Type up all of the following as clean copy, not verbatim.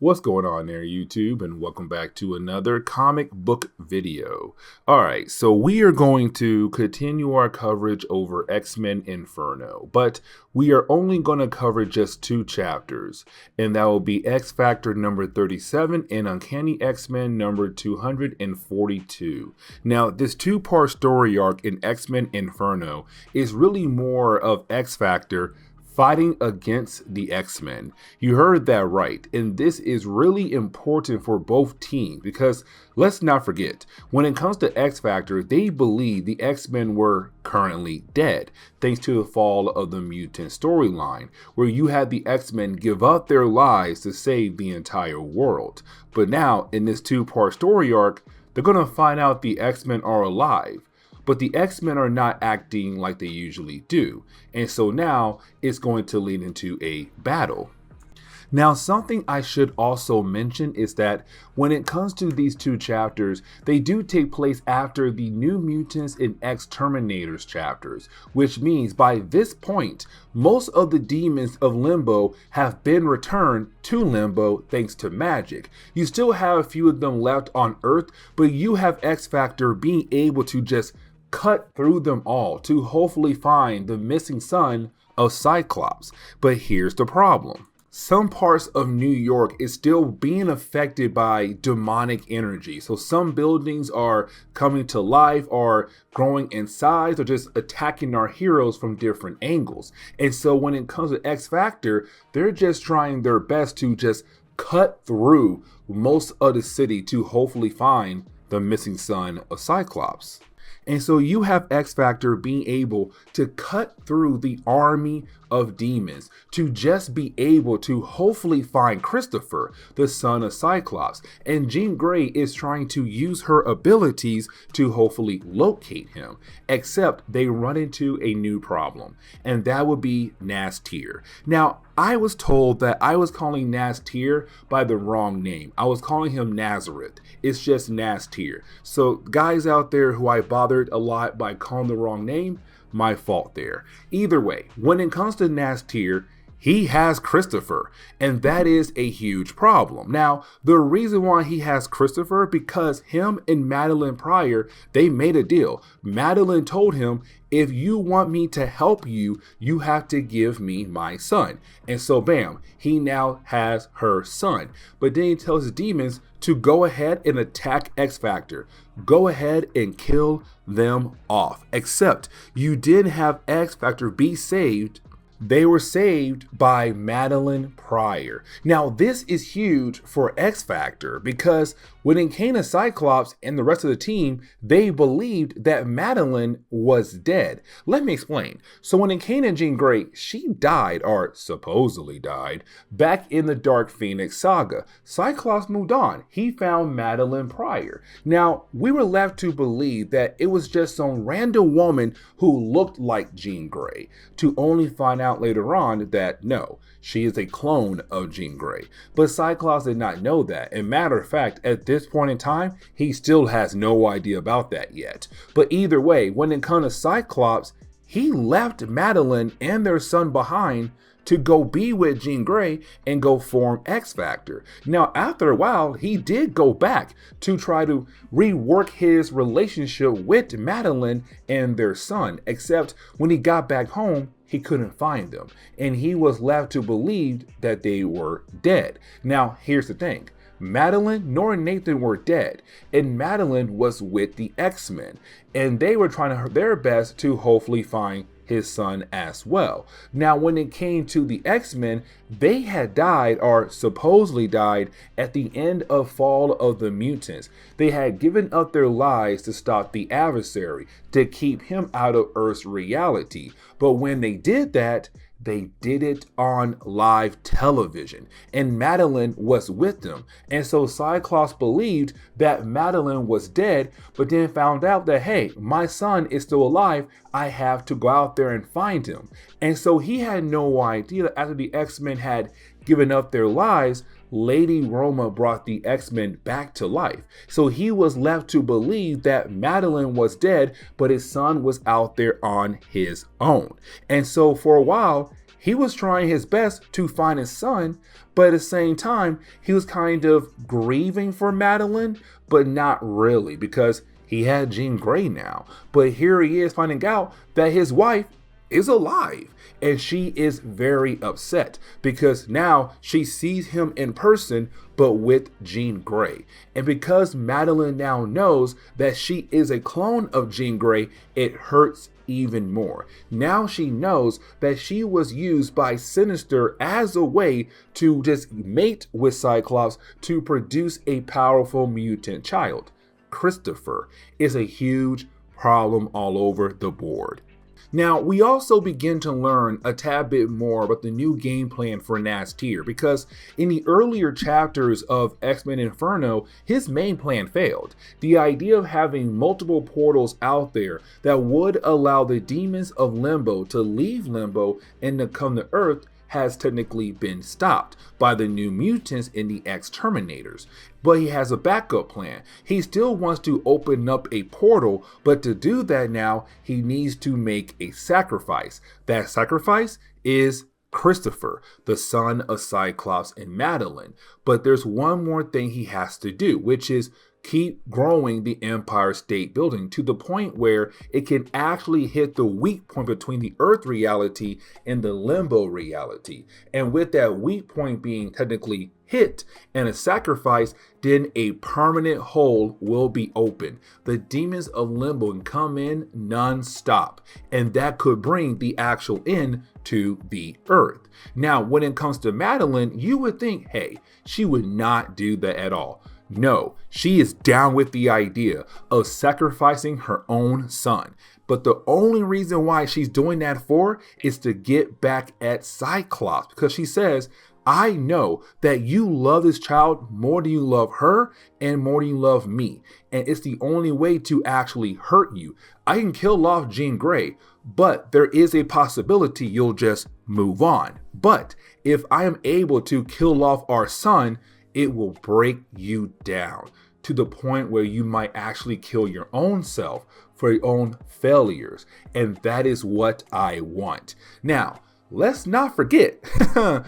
What's going on there, YouTube, and welcome back to another comic book video. Alright, so we are going to continue our coverage over X-Men Inferno, but we are only going to cover just two chapters, and that will be X Factor number 37 and Uncanny X-Men number 242. Now, this two-part story arc in X-Men Inferno is really more of X Factor fighting against the X-Men. You heard that right, and this is really important for both teams because let's not forget, when it comes to X Factor, they believe the X-Men were currently dead, thanks to the fall of the mutant storyline, where you had the X-Men give up their lives to save the entire world. But now, in this two-part story arc, they're going to find out the X-Men are alive. But the X-Men are not acting like they usually do. And so now it's going to lead into a battle. Now, something I should also mention is that when it comes to these two chapters, they do take place after the New Mutants and X-Terminators chapters, which means by this point, most of the demons of Limbo have been returned to Limbo thanks to magic. You still have a few of them left on Earth, but you have X Factor being able to just cut through them all to hopefully find the missing son of Cyclops. But here's the problem. Some parts of New York is still being affected by demonic energy. So some buildings are coming to life, are growing in size, or just attacking our heroes from different angles. And so when it comes to X Factor, they're just trying their best to just cut through most of the city to hopefully find the missing son of Cyclops. And so you have X Factor being able to cut through the army of demons to just be able to hopefully find Christopher, the son of Cyclops. And Jean Grey is trying to use her abilities to hopefully locate him, except they run into a new problem, and that would be Nastir. Now, I was told that I was calling Nastir by the wrong name. I was calling him Nazareth. It's just Nastir. So guys out there who I bothered a lot by calling the wrong name, my fault there. Either way, when it comes to Nastir, he has Christopher, and that is a huge problem. Now, the reason why he has Christopher, because him and Madelyn Pryor, they made a deal. Madelyn told him, if you want me to help you, you have to give me my son. And so bam, he now has her son. But then he tells the demons to go ahead and attack X Factor. Go ahead and kill them off. Except you didn't have X Factor be saved. They were saved by Madelyn Pryor. Now, this is huge for X Factor because when it came to Cyclops and the rest of the team, they believed that Madelyn was dead. Let me explain. So when it came to Jean Grey, she died, or supposedly died, back in the Dark Phoenix saga. Cyclops moved on. He found Madelyn Pryor. Now, we were left to believe that it was just some random woman who looked like Jean Grey, to only find out later on that no, she is a clone of Jean Grey. But Cyclops did not know that. And matter of fact, at this point in time, he still has no idea about that yet. But either way, when it comes to Cyclops, he left Madelyn and their son behind to go be with Jean Grey and go form X Factor. Now, after a while, he did go back to try to rework his relationship with Madelyn and their son, except when he got back home, he couldn't find them, and he was left to believe that they were dead. Now, here's the thing. Madelyn nor Nathan were dead, and Madelyn was with the X-Men, and they were trying their best to hopefully find his son as well. Now, when it came to the X-Men, they had died, or supposedly died, at the end of Fall of the Mutants. They had given up their lives to stop the adversary, to keep him out of Earth's reality. But when they did that, they did it on live television, and Madelyn was with them. And so Cyclops believed that Madelyn was dead, but then found out that, hey, my son is still alive. I have to go out there and find him. And so he had no idea that after the X-Men had given up their lives, Lady Roma brought the X-Men back to life. So he was left to believe that Madelyn was dead, but his son was out there on his own. And so for a while, he was trying his best to find his son, but at the same time, he was kind of grieving for Madelyne, but not really, because he had Jean Grey now. But here he is finding out that his wife is alive, and she is very upset because now she sees him in person but with Jean Grey. And because Madelyne now knows that she is a clone of Jean Grey, it hurts even more. Now she knows that she was used by Sinister as a way to just mate with Cyclops to produce a powerful mutant child. Christopher is a huge problem all over the board. Now, we also begin to learn a tad bit more about the new game plan for Nastir, because in the earlier chapters of X-Men Inferno, his main plan failed. The idea of having multiple portals out there that would allow the demons of Limbo to leave Limbo and to come to Earth has technically been stopped by the new mutants in the X-Terminators. But he has a backup plan. He still wants to open up a portal, but to do that now, he needs to make a sacrifice. That sacrifice is Christopher, the son of Cyclops and Madelyne. But there's one more thing he has to do, which is keep growing the Empire State Building to the point where it can actually hit the weak point between the Earth reality and the Limbo reality. And with that weak point being technically hit and a sacrifice, then a permanent hole will be open. The demons of Limbo can come in non-stop, and that could bring the actual end to the Earth. Now, when it comes to Madelyne, you would think, hey, she would not do that at all. No, she is down with the idea of sacrificing her own son. But the only reason why she's doing that for is to get back at Cyclops, because she says, I know that you love this child more than you love her and more than you love me. And it's the only way to actually hurt you. I can kill off Jean Grey, but there is a possibility you'll just move on. But if I am able to kill off our son, it will break you down to the point where you might actually kill your own self for your own failures. And that is what I want. Now, let's not forget that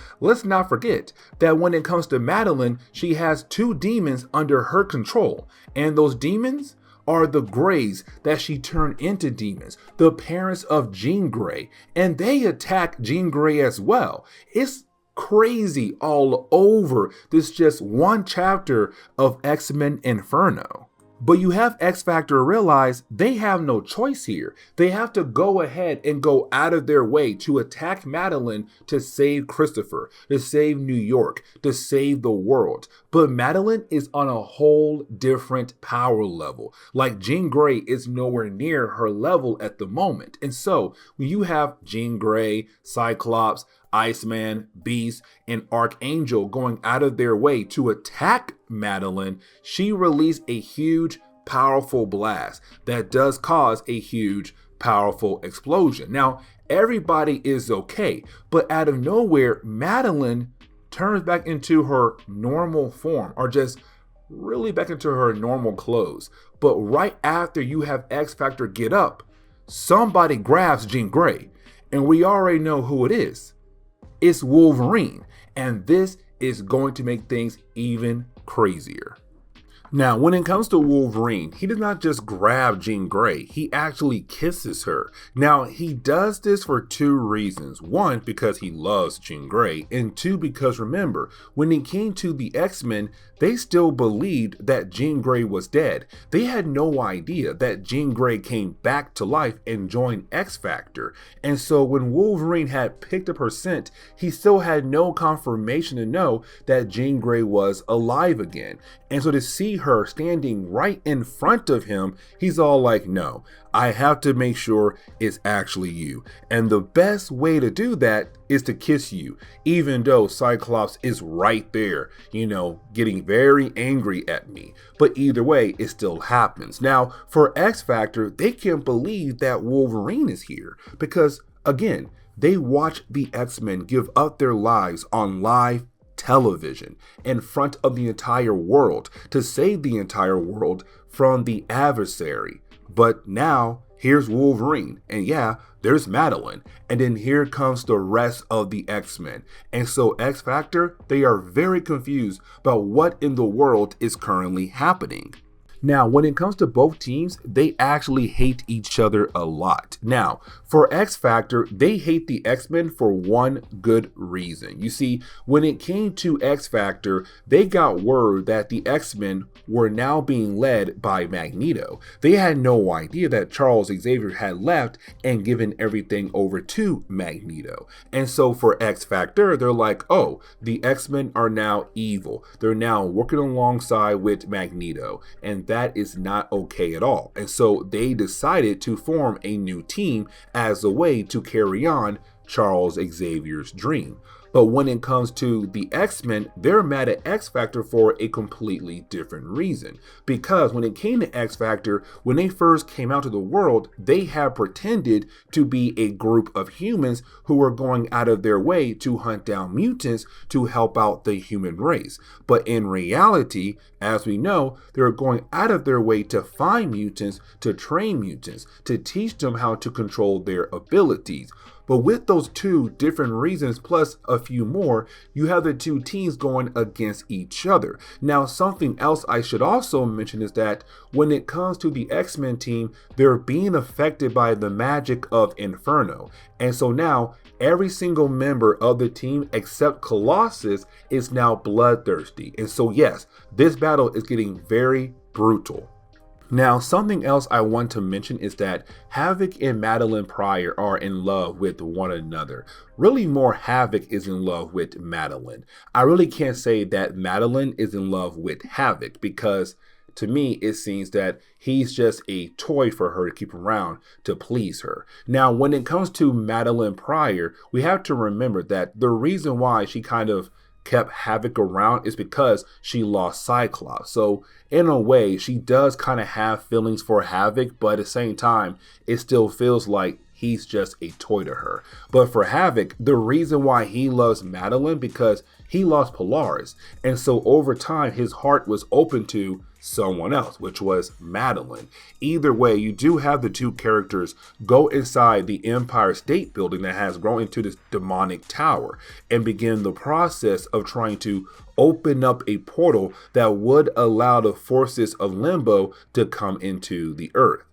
when it comes to Madelyne, she has two demons under her control. And those demons are the Greys that she turned into demons, the parents of Jean Grey. And they attack Jean Grey as well. It's crazy all over this just one chapter of X-Men Inferno. But you have X-Factor realize they have no choice here. They have to go ahead and go out of their way to attack Madelyne to save Christopher, to save New York, to save the world. But Madelyne is on a whole different power level. Like Jean Grey is nowhere near her level at the moment. And so when you have Jean Grey, Cyclops, Iceman, Beast, and Archangel going out of their way to attack Madelyne, she released a huge, powerful blast that does cause a huge, powerful explosion. Now, everybody is okay, but out of nowhere, Madelyne turns back into her normal form, or just really back into her normal clothes. But right after you have X-Factor get up, somebody grabs Jean Grey, and we already know who it is. It's Wolverine, and this is going to make things even crazier. Now, when it comes to Wolverine, he does not just grab Jean Grey, he actually kisses her. Now, he does this for two reasons. One, because he loves Jean Grey, and two, because remember, when it came to the X-Men, they still believed that Jean Grey was dead. They had no idea that Jean Grey came back to life and joined X-Factor. And so when Wolverine had picked up her scent, he still had no confirmation to know that Jean Grey was alive again. And so to see her standing right in front of him, he's all like, no, I have to make sure it's actually you. And the best way to do that is to kiss you, even though Cyclops is right there, getting very angry at me. But either way, it still happens. Now, for X-Factor, they can't believe that Wolverine is here because, again, they watch the X-Men give up their lives on live television in front of the entire world to save the entire world from the adversary. But now here's Wolverine, and yeah, there's Madelyne, and then here comes the rest of the X-Men. And so X Factor, they are very confused about what in the world is currently happening. Now, when it comes to both teams, they actually hate each other a lot. Now, for X Factor, they hate the X-Men for one good reason. You see, when it came to X Factor, they got word that the X-Men were now being led by Magneto. They had no idea that Charles Xavier had left and given everything over to Magneto. And so for X Factor, they're like, oh, the X-Men are now evil. They're now working alongside with Magneto. And that is not okay at all. And so they decided to form a new team as a way to carry on Charles Xavier's dream. But when it comes to the X-Men, they're mad at X Factor for a completely different reason. Because when it came to X Factor, when they first came out to the world, they had pretended to be a group of humans who were going out of their way to hunt down mutants to help out the human race. But in reality, as we know, they're going out of their way to find mutants, to train mutants, to teach them how to control their abilities. But with those two different reasons, plus a few more, you have the two teams going against each other. Now, something else I should also mention is that when it comes to the X-Men team, they're being affected by the magic of Inferno. And so now, every single member of the team except Colossus is now bloodthirsty. And so yes, this battle is getting very brutal. Now, something else I want to mention is that Havoc and Madelyn Pryor are in love with one another. Really more Havoc is in love with Madelyne. I really can't say that Madelyne is in love with Havoc because to me, it seems that he's just a toy for her to keep around to please her. Now, when it comes to Madelyn Pryor, we have to remember that the reason why she kind of kept Havoc around is because she lost Cyclops. So in a way, she does kind of have feelings for Havoc, but at the same time, it still feels like he's just a toy to her. But for Havoc, the reason why he loves Madelyne because he lost Polaris. And so over time, his heart was open to someone else, which was Madelyne. Either way, you do have the two characters go inside the Empire State Building that has grown into this demonic tower and begin the process of trying to open up a portal that would allow the forces of Limbo to come into the Earth.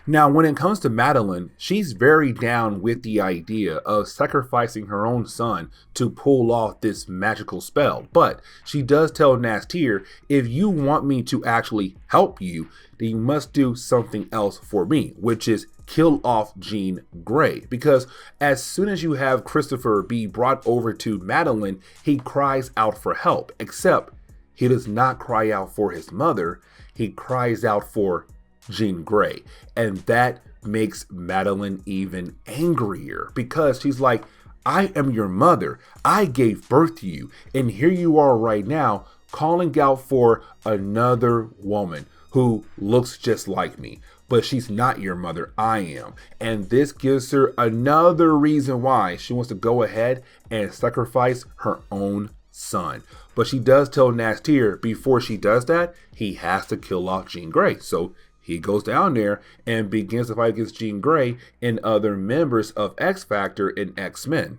Now, when it comes to Madelyne, she's very down with the idea of sacrificing her own son to pull off this magical spell. But she does tell Nastir, if you want me to actually help you, then you must do something else for me, which is kill off Jean Grey. Because as soon as you have Christopher be brought over to Madelyne, he cries out for help, except he does not cry out for his mother, he cries out for Jean Grey. And that makes Madelyne even angrier because she's like, I am your mother. I gave birth to you. And here you are right now calling out for another woman who looks just like me. But she's not your mother, I am. And this gives her another reason why she wants to go ahead and sacrifice her own son. But she does tell Nastir before she does that, he has to kill off Jean Grey. So he goes down there and begins to fight against Jean Grey and other members of X Factor and X-Men.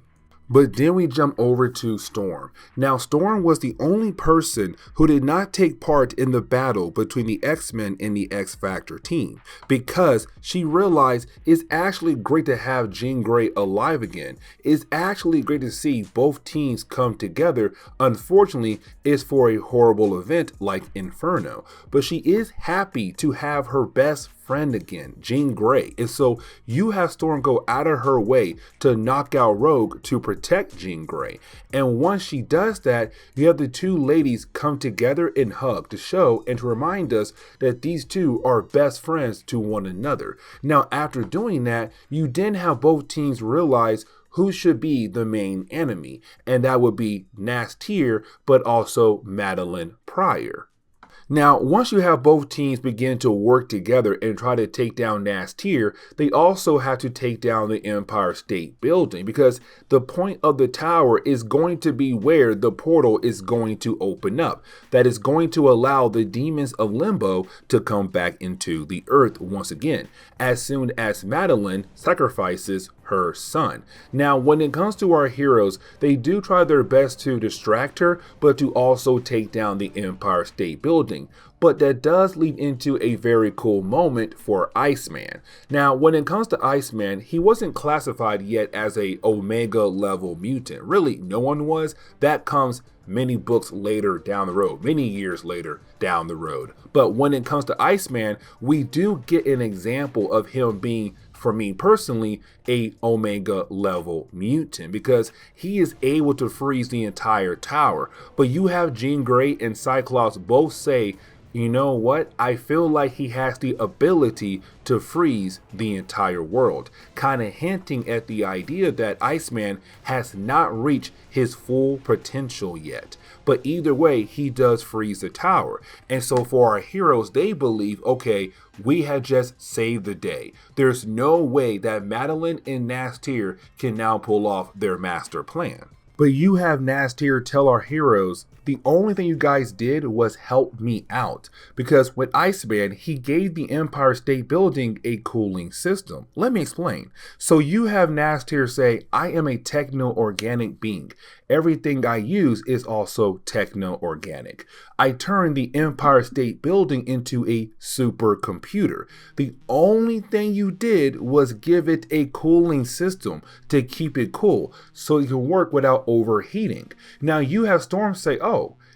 But then we jump over to Storm. Now, Storm was the only person who did not take part in the battle between the X-Men and the X Factor team because she realized it's actually great to have Jean Grey alive again. It's actually great to see both teams come together. Unfortunately, it's for a horrible event like Inferno. But she is happy to have her best friend again, Jean Grey. And so you have Storm go out of her way to knock out Rogue to protect Jean Grey. And once she does that, you have the two ladies come together and hug to show and to remind us that these two are best friends to one another. Now, after doing that, you then have both teams realize who should be the main enemy. And that would be Nastir, but also Madelyn Pryor. Now, once you have both teams begin to work together and try to take down Nastir, they also have to take down the Empire State Building, because the point of the tower is going to be where the portal is going to open up. That is going to allow the demons of Limbo to come back into the earth once again, as soon as Madelyne sacrifices her son. Now, when it comes to our heroes, they do try their best to distract her, but to also take down the Empire State Building. But that does lead into a very cool moment for Iceman. Now, when it comes to Iceman, he wasn't classified yet as a Omega level mutant. Really, no one was. That comes many books later down the road, many years later down the road. But when it comes to Iceman, we do get an example of him being, for me personally, a Omega level mutant, because he is able to freeze the entire tower. But you have Jean Grey and Cyclops both say, you know what, I feel like he has the ability to freeze the entire world, kind of hinting at the idea that Iceman has not reached his full potential yet. But either way, he does freeze the tower. And so for our heroes, they believe, okay, we had just saved the day. There's no way that Madelyne and Nastir can now pull off their master plan. But you have Nastir tell our heroes, the only thing you guys did was help me out. Because with Iceman, he gave the Empire State Building a cooling system. Let me explain. So you have Nastir say, I am a techno-organic being. Everything I use is also techno-organic. I turned the Empire State Building into a supercomputer. The only thing you did was give it a cooling system to keep it cool so it can work without overheating. Now you have Storm say, oh,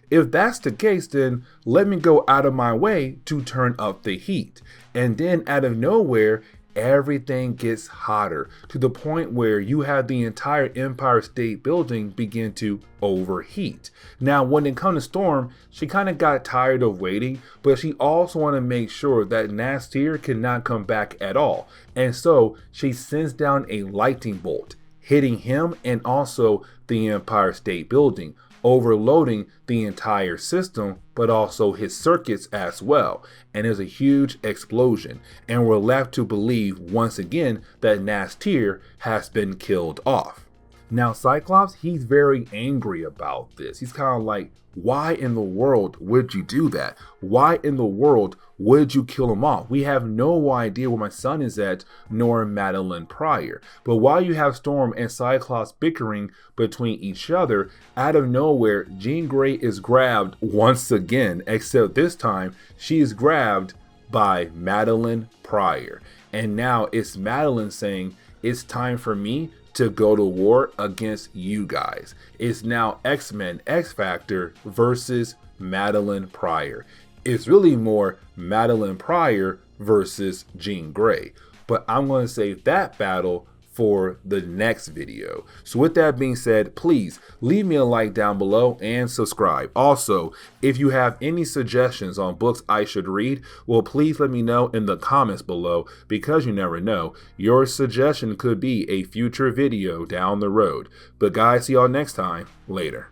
if that's the case, then let me go out of my way to turn up the heat. And then out of nowhere, everything gets hotter to the point where you have the entire Empire State Building begin to overheat. Now, when it comes to Storm, she kind of got tired of waiting, but she also wanted to make sure that Nastir cannot come back at all. And so she sends down a lightning bolt, hitting him and also the Empire State Building, overloading the entire system, but also his circuits as well. And there's a huge explosion, and we're left to believe once again that Nastir has been killed off. Now Cyclops, he's very angry about this. He's kind of like, why in the world would you do that? Why in the world would you kill him off? We have no idea where my son is at, nor Madelyn Pryor. But while you have Storm and Cyclops bickering between each other, out of nowhere, Jean Grey is grabbed once again, except this time she is grabbed by Madelyn Pryor. And now it's Madelyne saying, it's time for me to go to war against you guys. It's now X-Men X Factor versus Madelyn Pryor. It's really more Madelyn Pryor versus Jean Grey. But I'm going to save that battle for the next video. So with that being said, please leave me a like down below and subscribe. Also, if you have any suggestions on books I should read, well, please let me know in the comments below, because you never know, your suggestion could be a future video down the road. But guys, see y'all next time. Later.